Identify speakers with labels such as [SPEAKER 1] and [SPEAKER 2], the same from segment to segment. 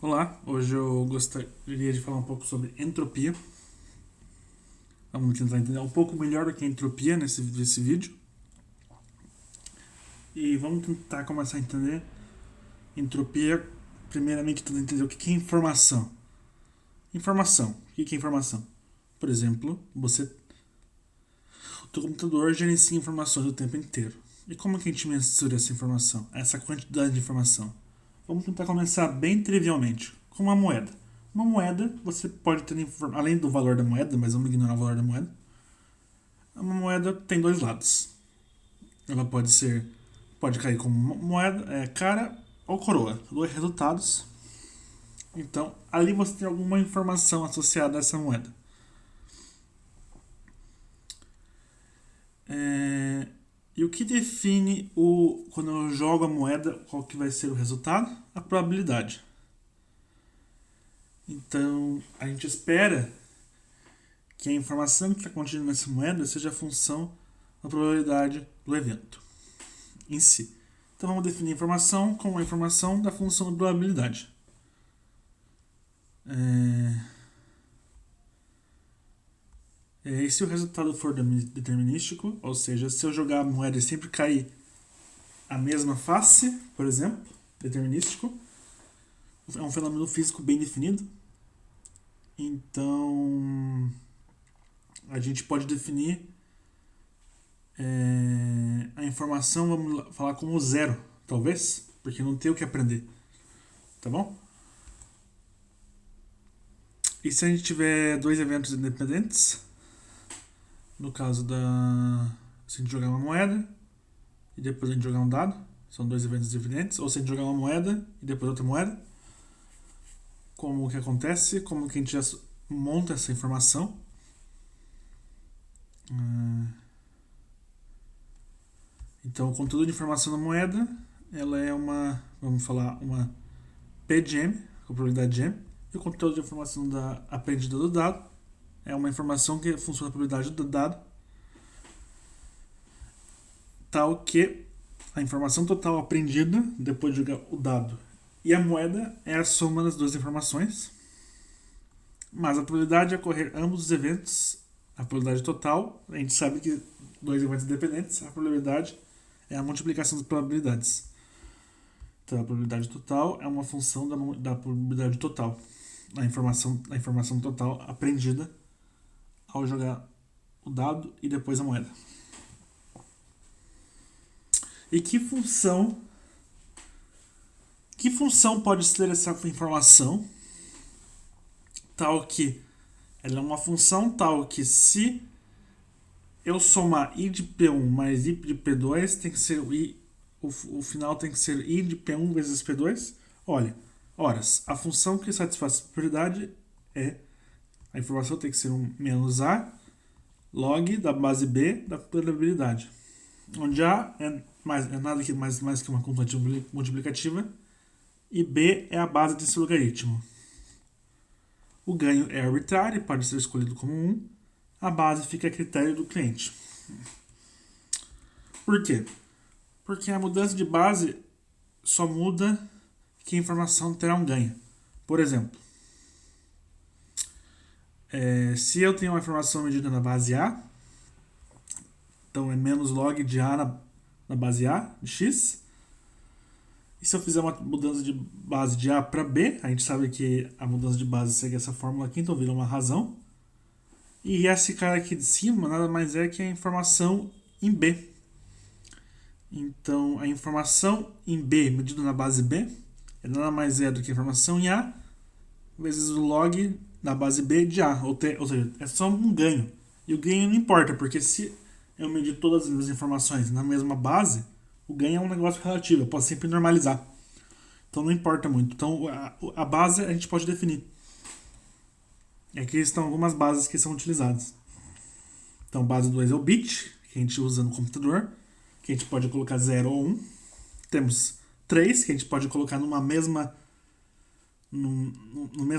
[SPEAKER 1] Olá, hoje eu gostaria de falar um pouco sobre entropia. Vamos tentar entender um pouco melhor o que é entropia nesse vídeo. E vamos tentar começar a entender entropia, primeiramente tentando entender o que é informação. Informação, o que é informação? Por exemplo, o teu computador gerencia informações o tempo inteiro. E como que a gente mensura essa informação, essa quantidade de informação? Vamos tentar começar bem trivialmente, com uma moeda. Uma moeda, você pode ter, além do valor da moeda, mas vamos ignorar o valor da moeda, uma moeda tem dois lados. Ela pode cair como moeda, cara ou coroa, dois resultados. Então, ali você tem alguma informação associada a essa moeda. E o que define quando eu jogo a moeda, qual que vai ser o resultado? A probabilidade. Então, a gente espera que a informação que está contida nessa moeda seja a função da probabilidade do evento em si. Então vamos definir a informação como a informação da função da probabilidade. E se o resultado for determinístico, ou seja, se eu jogar a moeda e sempre cair a mesma face, por exemplo, determinístico, é um fenômeno físico bem definido. Então a gente pode definir a informação, vamos falar como zero, talvez, porque não tem o que aprender. Tá bom? E se a gente tiver dois eventos independentes, no caso se a gente jogar uma moeda e depois a gente jogar um dado, são dois eventos diferentes, ou se a gente jogar uma moeda e depois outra moeda, como que acontece, como que a gente já monta essa informação. Então, o conteúdo de informação da moeda, ela é uma P de M, com probabilidade de M, e o conteúdo de informação aprendida do dado é uma informação que funciona a probabilidade do dado, tal que a informação total aprendida depois de jogar o dado e a moeda é a soma das duas informações, mas a probabilidade de ocorrer ambos os eventos, a probabilidade total, a gente sabe que dois eventos independentes, a probabilidade é a multiplicação das probabilidades. Então a probabilidade total é uma função da probabilidade total, a informação total aprendida ao jogar o dado e depois a moeda. E que função pode ser essa informação tal que ela é uma função tal que se eu somar i de P1 mais i de P2 tem que ser o final tem que ser i de P1 vezes P2. Olha, horas, a função que satisfaz a prioridade é a informação tem que ser um menos a log da base B da probabilidade, onde A é nada mais que uma conta multiplicativa e B é a base desse logaritmo. O ganho é arbitrário, pode ser escolhido como 1. A base fica a critério do cliente. Por quê? Porque a mudança de base só muda que a informação terá um ganho. Por exemplo, se eu tenho uma informação medida na base A, então é menos log de A na base A de x. E se eu fizer uma mudança de base de A para B, a gente sabe que a mudança de base segue essa fórmula aqui, então vira uma razão. E esse cara aqui de cima nada mais é que a informação em B. Então a informação em B medida na base B nada mais é do que a informação em A vezes o log da base B de A. Ou seja, é só um ganho. E o ganho não importa, porque se eu medir todas as minhas informações na mesma base, o ganho é um negócio relativo, eu posso sempre normalizar. Então não importa muito. Então a base a gente pode definir. E aqui estão algumas bases que são utilizadas. Então base 2 é o bit, que a gente usa no computador, que a gente pode colocar 0 ou 1. Temos 3, que a gente pode colocar no mesmo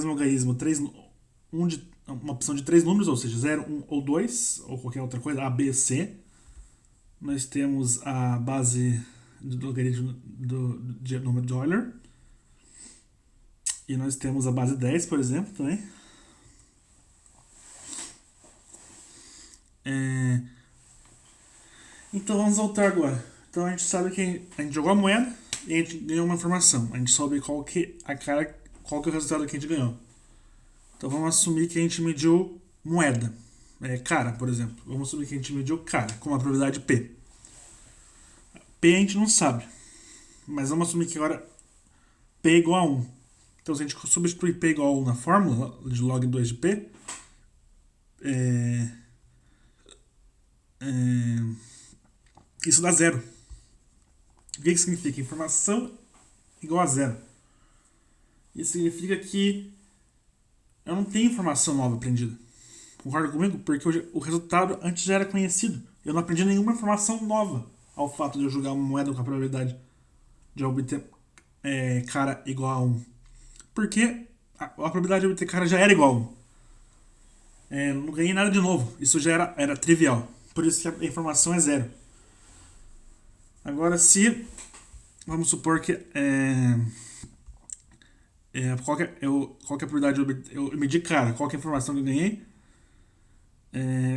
[SPEAKER 1] algarismo, uma opção de 3 números, ou seja, 0, 1 ou 2, ou qualquer outra coisa, A, B, C. Nós temos a base do logaritmo de número de Euler. E nós temos a base 10, por exemplo, também. Então vamos voltar agora. Então a gente sabe que a gente jogou a moeda e a gente ganhou uma informação. A gente soube qual que é o resultado que a gente ganhou. Então vamos assumir que a gente mediu moeda. Cara, por exemplo. Vamos assumir que a gente mediu cara, com uma probabilidade P. P a gente não sabe. Mas vamos assumir que agora P é igual a 1. Então se a gente substituir P igual a 1 na fórmula de log 2 de P, isso dá zero. O que significa? Informação igual a zero. Isso significa que eu não tenho informação nova aprendida. Concorda comigo? Porque o resultado antes já era conhecido. Eu não aprendi nenhuma informação nova ao fato de eu jogar uma moeda com a probabilidade de obter cara igual a 1. Porque a probabilidade de obter cara já era igual a 1. Não ganhei nada de novo. Isso já era trivial. Por isso que a informação é zero. Agora, se vamos supor que qual que é a probabilidade de eu medir cara, qual que é a informação que eu ganhei?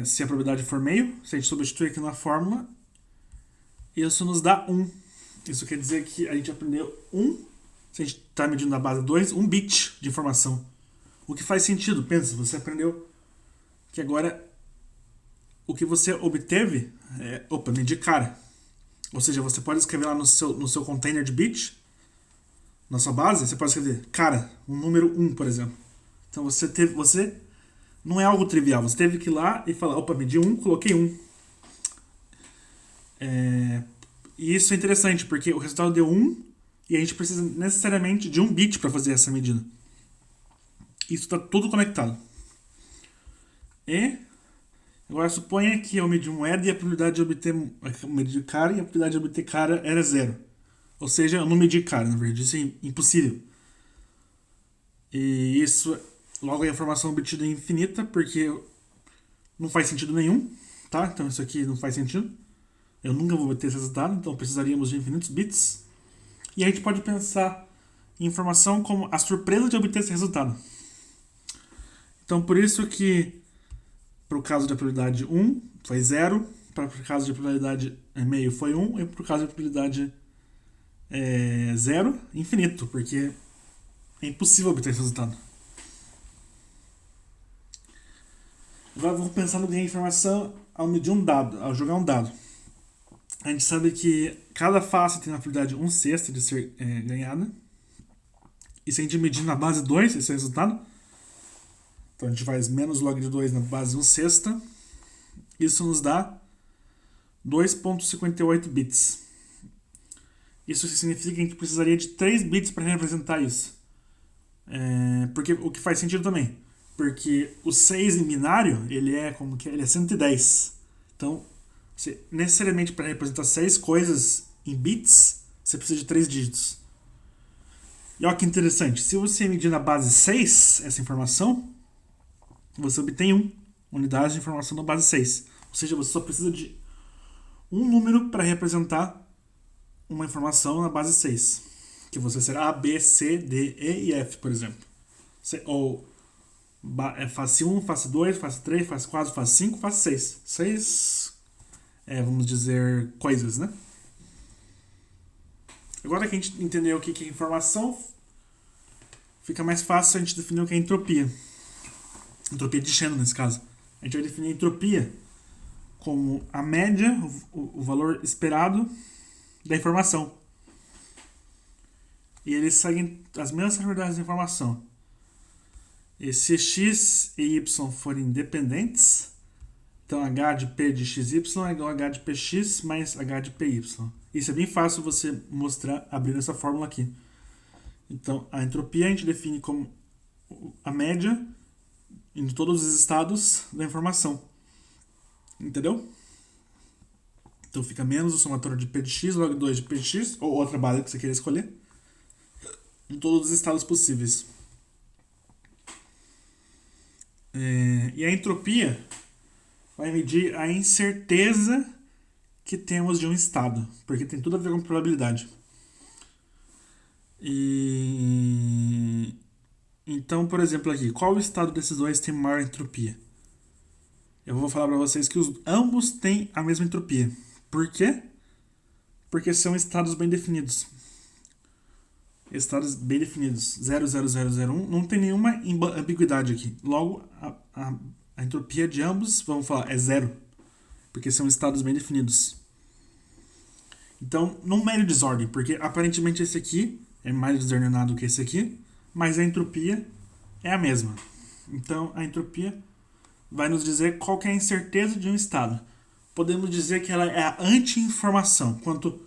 [SPEAKER 1] Se a probabilidade for meio, se a gente substituir aqui na fórmula, isso nos dá 1. Isso quer dizer que a gente aprendeu 1, se a gente está medindo na base 2, 1 bit de informação. O que faz sentido, pensa, você aprendeu que agora o que você obteve medir cara. Ou seja, você pode escrever lá no seu container de bit, na sua base, você pode escrever cara, um número 1, por exemplo. Então você não é algo trivial, você teve que ir lá e falar, medi 1, coloquei 1. E isso é interessante, porque o resultado deu 1 e a gente precisa necessariamente de 1 bit para fazer essa medida. Isso está tudo conectado. E agora suponha que eu medi moeda e a probabilidade de obter medir cara e a probabilidade de obter cara era zero. Ou seja, eu não medi cara, na verdade. Isso é impossível. E isso, logo a informação obtida é infinita, porque não faz sentido nenhum, tá? Então isso aqui não faz sentido. Eu nunca vou obter esse resultado, então precisaríamos de infinitos bits. E a gente pode pensar em informação como a surpresa de obter esse resultado. Então por isso que para o caso da probabilidade 1 foi 0, para o caso de probabilidade meio foi 1 e para o caso de probabilidade 0, infinito, porque é impossível obter esse resultado. Agora vamos pensar no ganho de informação ao medir um dado, ao jogar um dado. A gente sabe que cada face tem uma probabilidade 1/6 de ser ganhada. E se a gente medir na base 2 esse é o resultado, então a gente faz menos log de 2 na base 1/6. Isso nos dá 2,58 bits. Isso significa que a gente precisaria de 3 bits para representar isso. Porque o que faz sentido também. Porque o 6 em binário, ele é 110. Então, necessariamente para representar 6 coisas em bits, você precisa de 3 dígitos. E olha que interessante. Se você medir na base 6 essa informação, você obtém 1 unidade de informação na base 6. Ou seja, você só precisa de um número para representar uma informação na base 6. Que você será A, B, C, D, E e F, por exemplo. Ou face 1, face 2, face 3, face 4, face 5, face 6. 6, vamos dizer, coisas, né? Agora que a gente entendeu o que é informação, fica mais fácil a gente definir o que é entropia. Entropia de Shannon, nesse caso. A gente vai definir a entropia como a média, o valor esperado da informação. E eles seguem as mesmas propriedades da informação. E se x e y forem independentes, então h de p de xy é igual a h de px mais h de py. Isso é bem fácil você mostrar abrindo essa fórmula aqui. Então, a entropia a gente define como a média em todos os estados da informação. Entendeu? Então fica menos o somatório de p de x log 2 de p de x, ou outra base que você queira escolher, em todos os estados possíveis. E a entropia vai medir a incerteza que temos de um estado, porque tem tudo a ver com probabilidade. E Então, por exemplo, aqui, qual estado desses dois tem maior entropia? Eu vou falar para vocês que ambos têm a mesma entropia. Por quê? Porque são estados bem definidos. Estados bem definidos. 00001, não tem nenhuma ambiguidade aqui. Logo, a entropia de ambos, vamos falar, é zero. Porque são estados bem definidos. Então, não mede desordem, porque aparentemente esse aqui é mais desordenado que esse aqui, mas a entropia é a mesma. Então, a entropia vai nos dizer qual que é a incerteza de um estado. Podemos dizer que ela é a anti-informação. Quanto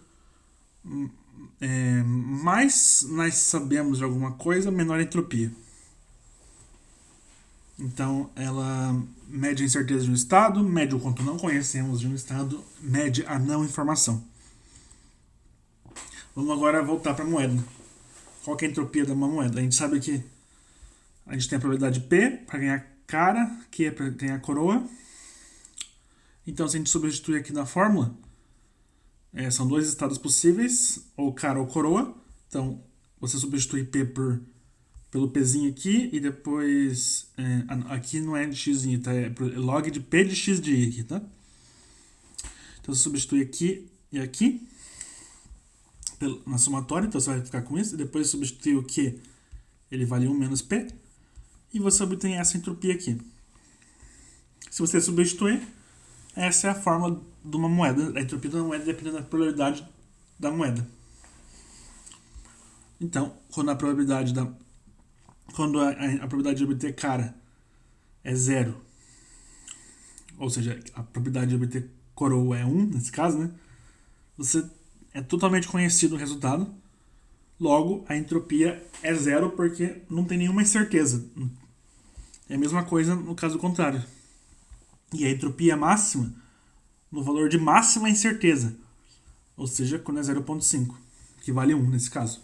[SPEAKER 1] mais nós sabemos de alguma coisa, menor a entropia. Então, ela mede a incerteza de um estado, mede o quanto não conhecemos de um estado, mede a não informação. Vamos agora voltar para a moeda. Qual que é a entropia de uma moeda? A gente sabe que a gente tem a probabilidade P para ganhar cara, Q para ganhar coroa. Então, se a gente substituir aqui na fórmula, são dois estados possíveis, ou cara ou coroa. Então, você substitui P pelo Pzinho aqui, e depois, aqui não é de x, tá? É log de P de x de i aqui, tá? Então, você substitui aqui e aqui na somatória, então você vai ficar com isso, e depois substitui o Q, ele vale 1 menos P, e você obtém essa entropia aqui. Se você substituir, essa é a fórmula de uma moeda. A entropia de uma moeda depende da probabilidade da moeda. Então, quando a probabilidade de obter cara é zero, ou seja, a probabilidade de obter coroa é 1, nesse caso, né? Você é totalmente conhecido o resultado. Logo, a entropia é zero porque não tem nenhuma incerteza. É a mesma coisa no caso contrário. E a entropia máxima no valor de máxima incerteza. Ou seja, quando é 0,5, que vale 1 nesse caso.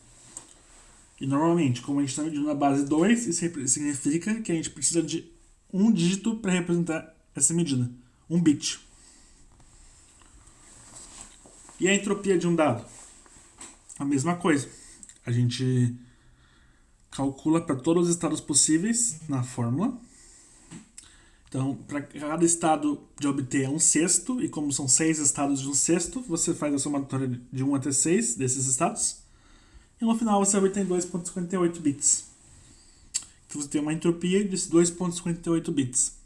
[SPEAKER 1] E normalmente, como a gente está medindo na base 2, isso significa que a gente precisa de um dígito para representar essa medida. Um bit. E a entropia de um dado? A mesma coisa. A gente calcula para todos os estados possíveis na fórmula. Então, para cada estado de obter é 1/6, e como são 6 estados de 1/6, você faz a somatória de 1 até 6 desses estados. E no final você obtém 2,58 bits. Então você tem uma entropia de 2,58 bits.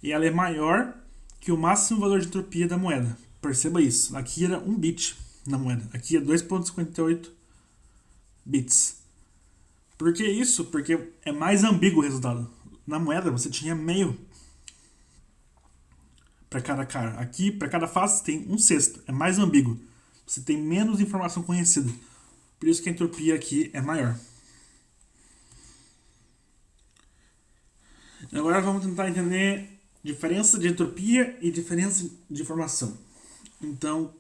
[SPEAKER 1] E ela é maior que o máximo valor de entropia da moeda. Perceba isso. Aqui era 1 bit na moeda. Aqui é 2,58 bits. Por que isso? Porque é mais ambíguo o resultado. Na moeda você tinha meio para cada cara. Aqui, para cada face, tem 1/6. É mais ambíguo. Você tem menos informação conhecida. Por isso que a entropia aqui é maior. Agora vamos tentar entender diferença de entropia e diferença de informação. Então,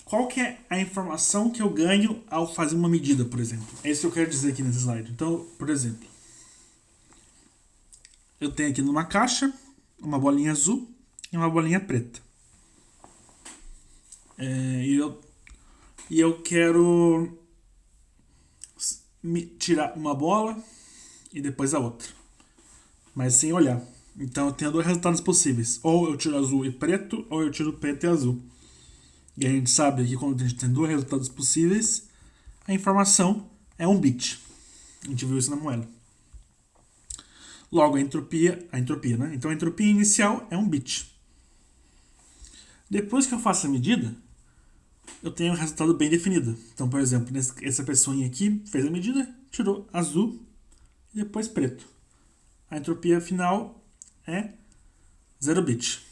[SPEAKER 1] qual que é a informação que eu ganho ao fazer uma medida, por exemplo? É isso que eu quero dizer aqui nesse slide. Então, por exemplo, eu tenho aqui numa caixa uma bolinha azul e uma bolinha preta. E eu quero tirar uma bola e depois a outra, mas sem olhar. Então eu tenho dois resultados possíveis. Ou eu tiro azul e preto, ou eu tiro preto e azul. E a gente sabe que quando a gente tem dois resultados possíveis, a informação é 1 bit. A gente viu isso na moeda. Logo, a entropia, né? Então a entropia inicial é 1 bit. Depois que eu faço a medida, eu tenho um resultado bem definido. Então, por exemplo, essa pessoinha aqui fez a medida, tirou azul e depois preto. A entropia final é 0 bit.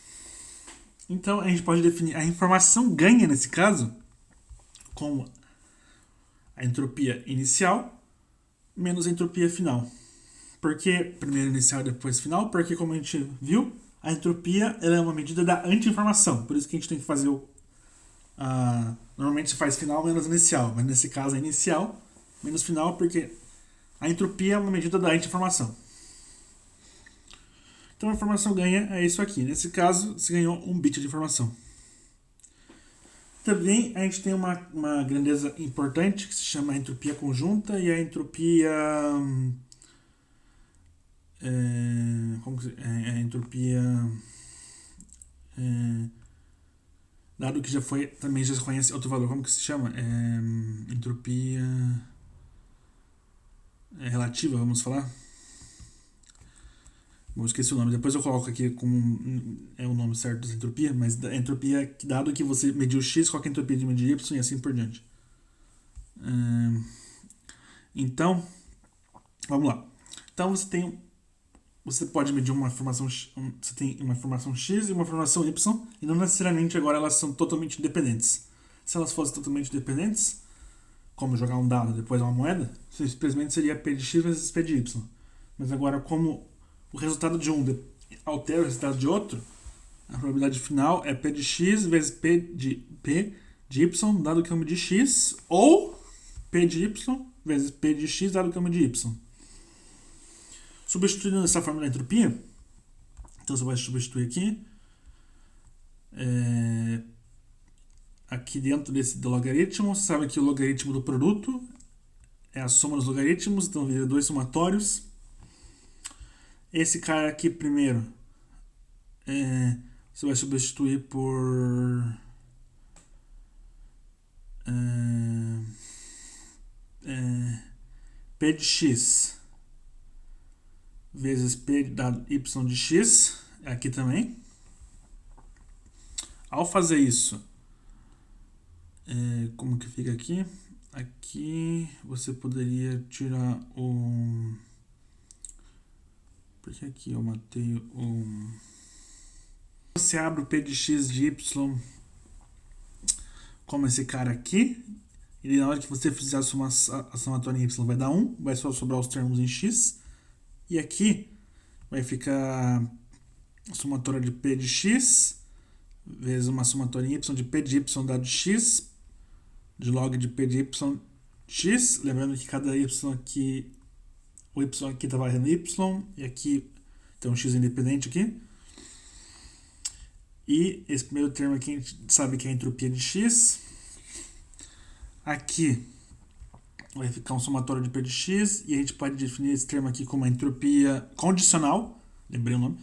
[SPEAKER 1] Então, a gente pode definir a informação ganha, nesse caso, como a entropia inicial menos a entropia final. Por que primeiro inicial e depois final? Porque, como a gente viu, a entropia ela é uma medida da anti-informação. Por isso que a gente tem que fazer normalmente se faz final menos inicial, mas nesse caso é inicial menos final, porque a entropia é uma medida da anti-informação. Então a informação ganha é isso aqui. Nesse caso, se ganhou 1 bit de informação. Também a gente tem uma grandeza importante que se chama a entropia conjunta e a entropia. A entropia. Dado que também já se conhece outro valor, como que se chama? Entropia relativa, vamos falar? Bom, esqueci o nome. Depois eu coloco aqui como é o nome certo da entropia, mas a entropia, dado que você mediu x, qual é a entropia de medir y e assim por diante. Então, vamos lá. Então você pode medir uma informação, você tem uma informação x e uma informação y, e não necessariamente agora elas são totalmente dependentes. Se elas fossem totalmente dependentes, como jogar um dado depois uma moeda, simplesmente seria p de x vezes p de y. Mas agora, como o resultado de um altera o resultado de outro, a probabilidade final é p de x vezes p de y, dado que eu medi x, ou p de y vezes p de x, dado que eu medi y. Substituindo essa fórmula da entropia, então você vai substituir aqui. Aqui dentro do logaritmo, você sabe que o logaritmo do produto é a soma dos logaritmos, então vira dois somatórios. Esse cara aqui primeiro, você vai substituir por p de x vezes p dado y de x, aqui também. Ao fazer isso, como que fica aqui? Aqui você poderia tirar o... Porque aqui eu matei o... Você abre o p de x de y como esse cara aqui, e na hora que você fizer a somatória em y vai dar 1, vai só sobrar os termos em x, e aqui vai ficar a somatória de p de x vezes uma somatória em y de p de y dado x, de log de p de y x, lembrando que cada y aqui, o y aqui está varrendo y, e aqui tem um x independente aqui. E esse primeiro termo aqui a gente sabe que é a entropia de x. Aqui vai ficar um somatório de p de x, e a gente pode definir esse termo aqui como a entropia condicional, lembrei o nome,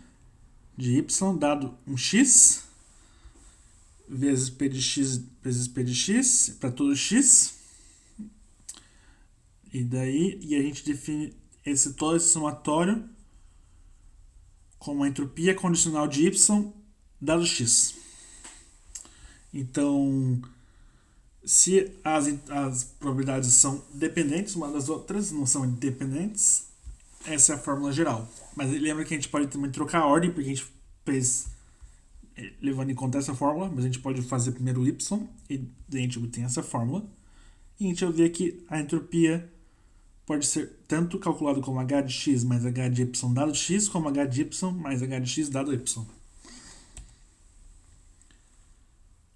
[SPEAKER 1] de y, dado um x, vezes p de x vezes p de x, para todo x. E a gente define todo esse somatório como a entropia condicional de y dado x. Então, se as probabilidades são dependentes uma das outras, não são independentes, essa é a fórmula geral. Mas lembra que a gente pode também trocar a ordem, porque a gente fez levando em conta essa fórmula, mas a gente pode fazer primeiro o y, e a gente obtém essa fórmula. E a gente vai ver que a entropia pode ser tanto calculado como h de x mais h de y dado x, como h de y mais h de x dado y.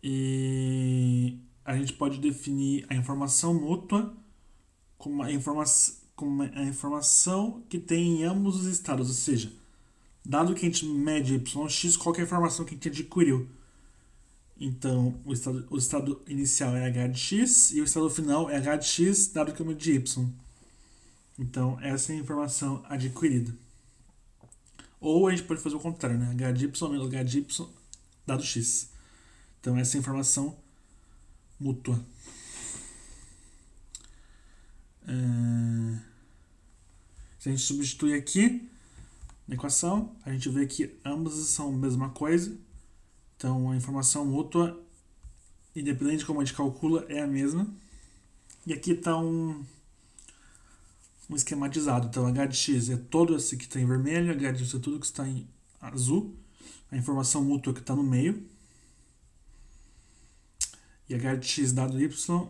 [SPEAKER 1] E a gente pode definir a informação mútua como a informação que tem em ambos os estados, ou seja, dado que a gente mede yx, qual é a informação que a gente adquiriu? Então, o estado inicial é h de x e o estado final é h de x, dado que eu medi y. Então, essa é a informação adquirida. Ou a gente pode fazer o contrário, né? H de y menos h de y dado x. Então, essa é a informação mútua. Se a gente substituir aqui na equação, a gente vê que ambas são a mesma coisa. Então, a informação mútua, independente de como a gente calcula, é a mesma. E aqui está um esquematizado. Então, h de x é todo esse que está em vermelho, h de y é tudo que está em azul. A informação mútua que está no meio. E h de x dado y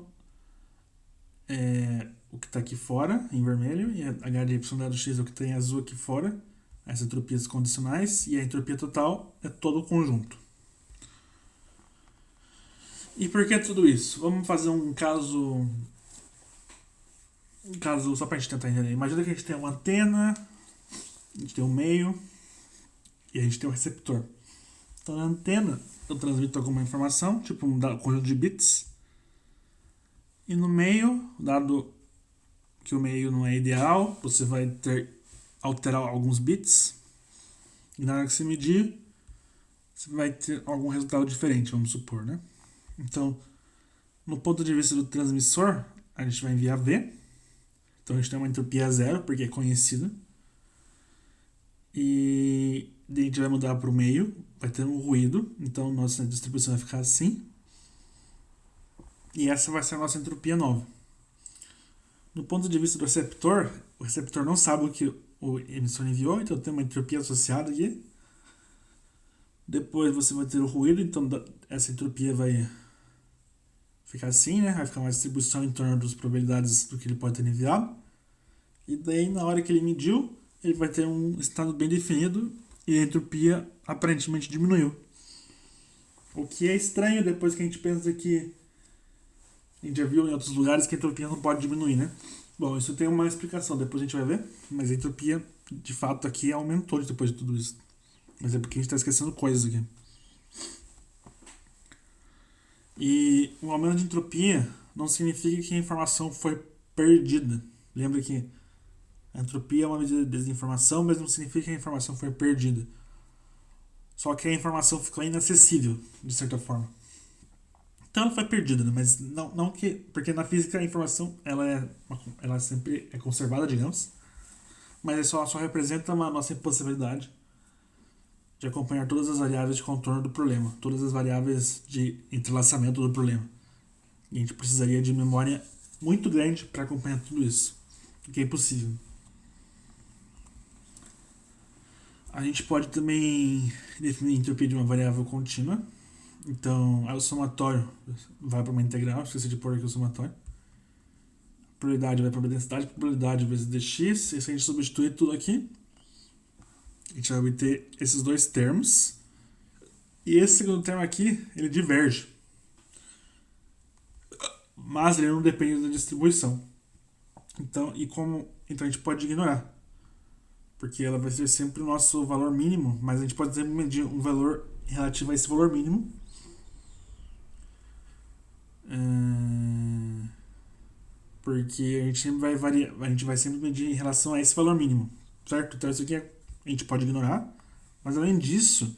[SPEAKER 1] é o que está aqui fora, em vermelho, e h de y dado x é o que está em azul aqui fora, as entropias condicionais, e a entropia total é todo o conjunto. E por que tudo isso? Vamos fazer um caso só para a gente tentar entender. Imagina que a gente tem uma antena, a gente tem um meio, e a gente tem um receptor. Então, na antena, eu transmito alguma informação, tipo um conjunto de bits. E no meio, dado que o meio não é ideal, você vai alterar alguns bits. E na hora que você medir, você vai ter algum resultado diferente, vamos supor, né? Então, no ponto de vista do transmissor, a gente vai enviar V. Então a gente tem uma entropia zero, porque é conhecida. E a gente vai mudar para o meio, vai ter um ruído, então nossa distribuição vai ficar assim. E essa vai ser a nossa entropia nova. Do ponto de vista do receptor, o receptor não sabe o que o emissor enviou, então tem uma entropia associada aqui. Depois você vai ter o ruído, então essa entropia vai ficar assim, né? Vai ficar uma distribuição em torno das probabilidades do que ele pode ter enviado. E daí, na hora que ele mediu, ele vai ter um estado bem definido e a entropia aparentemente diminuiu. O que é estranho depois que a gente pensa que a gente já viu em outros lugares que a entropia não pode diminuir, né? Bom, isso tem uma explicação, depois a gente vai ver, mas a entropia de fato aqui aumentou depois de tudo isso. Mas é porque a gente está esquecendo coisas aqui. E o aumento de entropia não significa que a informação foi perdida. Lembra que a entropia é uma medida de desinformação, mas não significa que a informação foi perdida. Só que a informação ficou inacessível, de certa forma. Então ela foi perdida, né? Mas não que... Porque na física a informação ela sempre é conservada, digamos. Mas só representa uma nossa impossibilidade de acompanhar todas as variáveis de contorno do problema. Todas as variáveis de entrelaçamento do problema. E a gente precisaria de memória muito grande para acompanhar tudo isso. O que é impossível. A gente pode também definir a entropia de uma variável contínua. Então, o somatório vai para uma integral, esqueci de pôr aqui o somatório. A probabilidade vai para a densidade, probabilidade vezes dx. E se a gente substituir tudo aqui, a gente vai obter esses dois termos. E esse segundo termo aqui, ele diverge. Mas ele não depende da distribuição. Então a gente pode ignorar. Porque ela vai ser sempre o nosso valor mínimo, mas a gente pode sempre medir um valor relativo a esse valor mínimo. Porque a gente sempre vai variar, a gente vai sempre medir em relação a esse valor mínimo, certo? Então isso aqui a gente pode ignorar, mas além disso,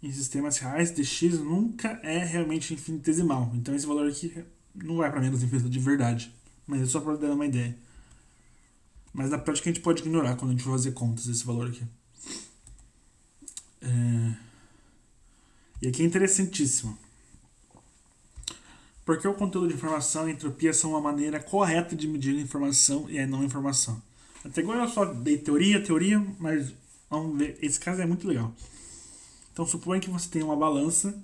[SPEAKER 1] em sistemas reais, dx nunca é realmente infinitesimal. Então esse valor aqui não vai para menos infinito de verdade, mas é só para dar uma ideia. Mas na prática a gente pode ignorar quando a gente for fazer contas esse valor aqui. E aqui é interessantíssimo. Porque o conteúdo de informação e entropia são uma maneira correta de medir a informação e a não informação. Até agora eu só dei teoria, mas vamos ver. Esse caso é muito legal. Então suponha que você tem uma balança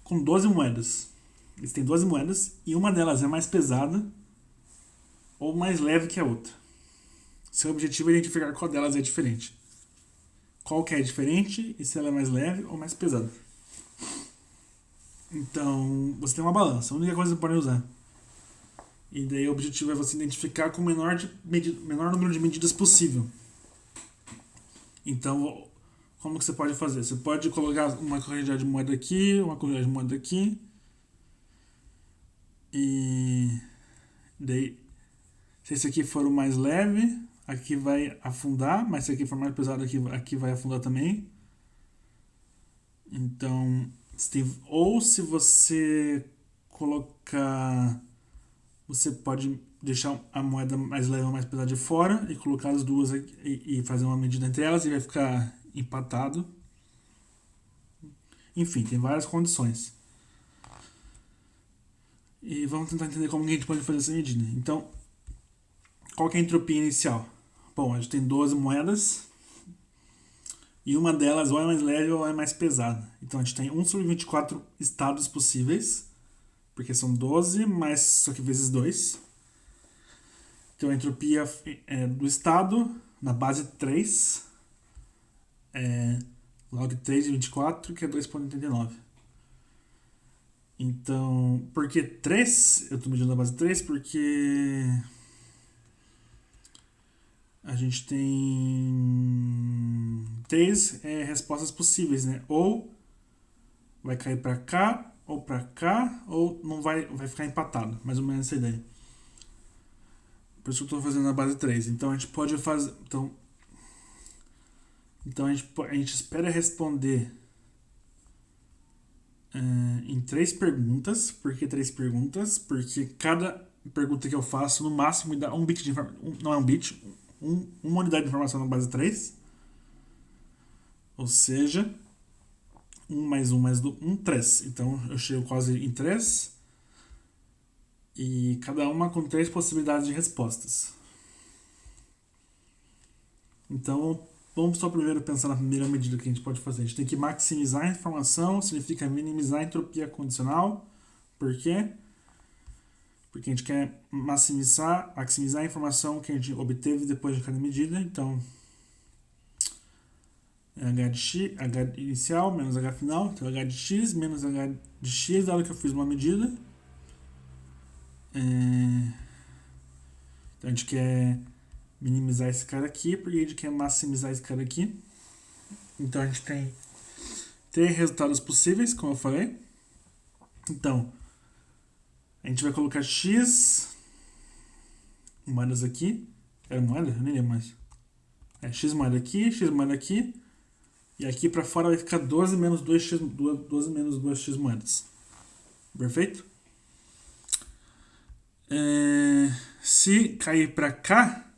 [SPEAKER 1] com 12 moedas. Você tem 12 moedas e uma delas é mais pesada ou mais leve que a outra. Seu objetivo é identificar qual delas é diferente. Qual que é diferente e se ela é mais leve ou mais pesada. Então, você tem uma balança, a única coisa que você pode usar. E daí o objetivo é você identificar com o menor número de medidas possível. Então, como que você pode fazer? Você pode colocar uma quantidade de moeda aqui, uma quantidade de moeda aqui. E daí, se esse aqui for o mais leve, aqui vai afundar, mas se aqui for mais pesado, aqui vai afundar também. Então, ou se você colocar, você pode deixar a moeda mais leve ou mais pesada de fora e colocar as duas aqui, e fazer uma medida entre elas e vai ficar empatado. Enfim, tem várias condições. E vamos tentar entender como a gente pode fazer essa medida. Então, qual que é a entropia inicial? Bom, a gente tem 12 moedas e uma delas ou é mais leve ou é mais pesada. Então a gente tem 1 sobre 24 estados possíveis, porque são 12, mas só que vezes 2. Então a entropia do estado na base 3 é log 3 de 24, que é 2,89. Então, por que 3? Eu estou medindo na base 3 porque a gente tem 3 respostas possíveis, né? Ou vai cair para cá, ou não vai ficar empatado. Mais ou menos essa ideia. Por isso que eu estou fazendo a base 3. Então a gente pode fazer. Então a gente espera responder em 3 perguntas. Por que 3 perguntas? Porque cada pergunta que eu faço, no máximo, me dá 1 bit de informação. Não é 1 bit, uma unidade de informação na base 3. Ou seja, 1 mais 1 mais 1, 3. Então eu chego quase em 3. E cada uma com 3 possibilidades de respostas. Então, vamos só primeiro pensar na primeira medida que a gente pode fazer. A gente tem que maximizar a informação, significa minimizar a entropia condicional. Por quê? Porque a gente quer maximizar a informação que a gente obteve depois de cada medida. Então, H de x, H inicial menos H final. Então, H de x menos H de x, dado que eu fiz uma medida. Então, a gente quer minimizar esse cara aqui, porque a gente quer maximizar esse cara aqui. Então, a gente tem 3 resultados possíveis, como eu falei. Então, a gente vai colocar x moedas aqui. Era moeda? Eu nem lembro mais. X moeda aqui, x moeda aqui. E aqui para fora vai ficar 12 menos 2x moedas. Perfeito? Se cair para cá,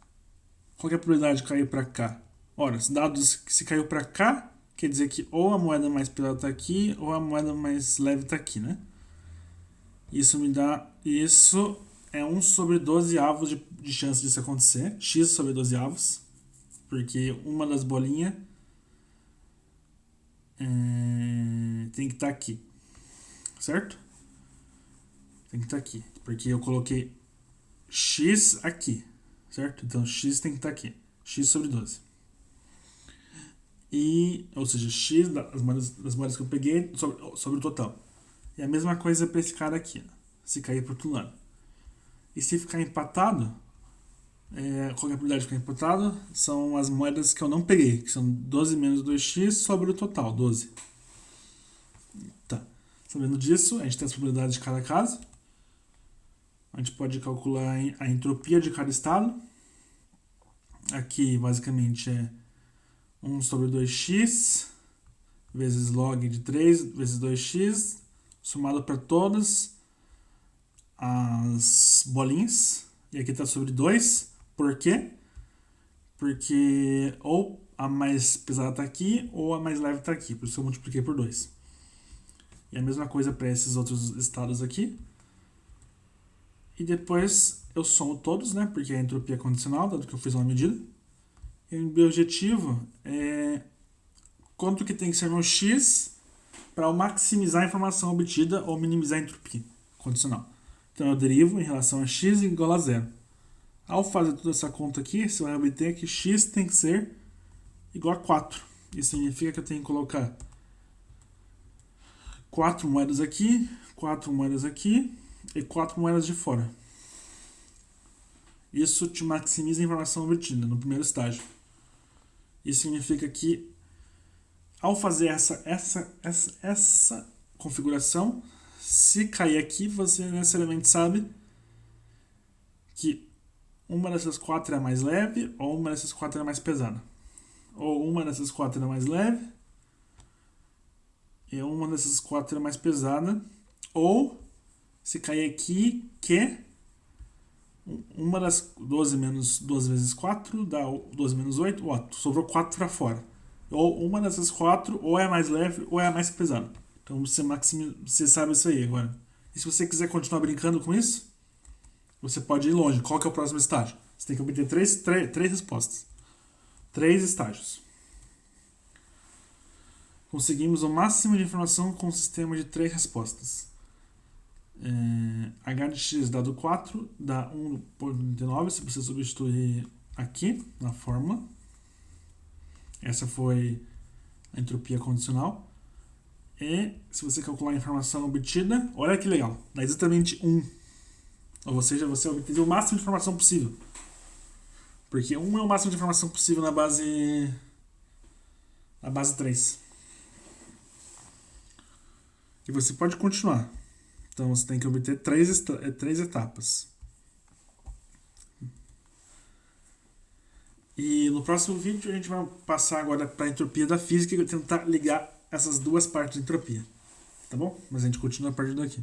[SPEAKER 1] qual que é a probabilidade de cair para cá? Ora, dados que se caiu para cá, quer dizer que ou a moeda mais pesada está aqui, ou a moeda mais leve está aqui, né? Isso é 1 sobre 12 avos de chance disso acontecer. X sobre 12 avos. Porque uma das bolinhas tem que estar aqui. Certo? Tem que estar aqui. Porque eu coloquei X aqui. Certo? Então X tem que estar aqui. X sobre 12. Ou seja, X das moedas que eu peguei sobre o total. E a mesma coisa para esse cara aqui. Se cair para o outro lado. E se ficar empatado, qual é a probabilidade de ficar empatado? São as moedas que eu não peguei, que são 12 menos 2x sobre o total, 12. Tá. Sabendo disso, a gente tem as probabilidades de cada caso. A gente pode calcular a entropia de cada estado. Aqui, basicamente, é 1 sobre 2x vezes log de 3 vezes 2x, somado para todas as bolinhas. E aqui está sobre 2. Por quê? Porque ou a mais pesada está aqui, ou a mais leve está aqui. Por isso eu multipliquei por 2. E a mesma coisa para esses outros estados aqui. E depois eu somo todos, né? Porque é a entropia condicional, dado que eu fiz uma medida. E o meu objetivo é quanto que tem que ser no x para eu maximizar a informação obtida ou minimizar a entropia condicional. Então eu derivo em relação a x igual a 0. Ao fazer toda essa conta aqui, você vai obter que x tem que ser igual a 4. Isso significa que eu tenho que colocar 4 moedas aqui, 4 moedas aqui e 4 moedas de fora. Isso te maximiza a informação obtida no primeiro estágio. Isso significa que ao fazer essa configuração, se cair aqui, você necessariamente sabe que uma dessas 4 é a mais leve, ou uma dessas 4 é a mais pesada. Ou uma dessas 4 é a mais leve, e uma dessas 4 é a mais pesada. Ou, se cair aqui, que uma das 12 menos 2 vezes 4 dá 12 menos 8, sobrou 4 para fora. Ou uma dessas 4 ou é a mais leve ou é a mais pesada. Então você sabe isso aí agora. E se você quiser continuar brincando com isso, você pode ir longe. Qual que é o próximo estágio? Você tem que obter três respostas. 3 estágios. Conseguimos o máximo de informação com um sistema de 3 respostas. H de x dado 4 dá 1,39 se você substituir aqui na fórmula. Essa foi a entropia condicional. E se você calcular a informação obtida, olha que legal, dá exatamente 1. Ou seja, você obteve o máximo de informação possível. Porque 1 é o máximo de informação possível na base 3. E você pode continuar. Então você tem que obter três etapas. E no próximo vídeo a gente vai passar agora para a entropia da física e tentar ligar essas duas partes de entropia. Tá bom? Mas a gente continua a partir daqui.